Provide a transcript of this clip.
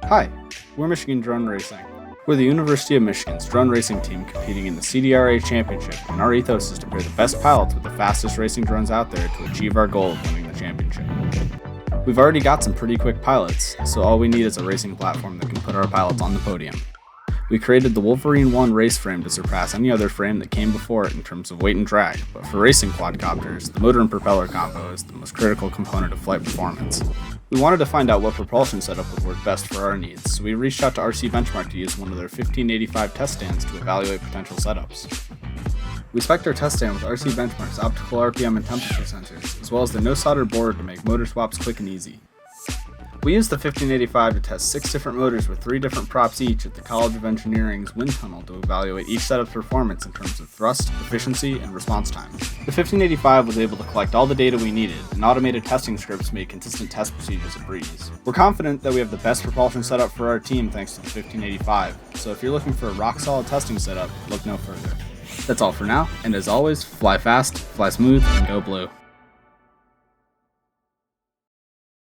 Hi, we're Michigan Drone Racing. We're the University of Michigan's drone racing team competing in the CDRA Championship, and our ethos is to pair the best pilots with the fastest racing drones out there to achieve our goal of winning the championship. We've already got some pretty quick pilots, so all we need is a racing platform that can put our pilots on the podium. We created the Wolverine 1 race frame to surpass any other frame that came before it in terms of weight and drag, but for racing quadcopters, the motor and propeller combo is the most critical component of flight performance. We wanted to find out what propulsion setup would work best for our needs, so we reached out to RC Benchmark to use one of their 1585 test stands to evaluate potential setups. We spec'd our test stand with RC Benchmark's optical RPM and temperature sensors, as well as the no-solder board to make motor swaps quick and easy. We used the 1585 to test 6 different motors with 3 different props each at the College of Engineering's wind tunnel to evaluate each setup's performance in terms of thrust, efficiency, and response time. The 1585 was able to collect all the data we needed, and automated testing scripts made consistent test procedures a breeze. We're confident that we have the best propulsion setup for our team thanks to the 1585, so if you're looking for a rock-solid testing setup, look no further. That's all for now, and as always, fly fast, fly smooth, and go blue.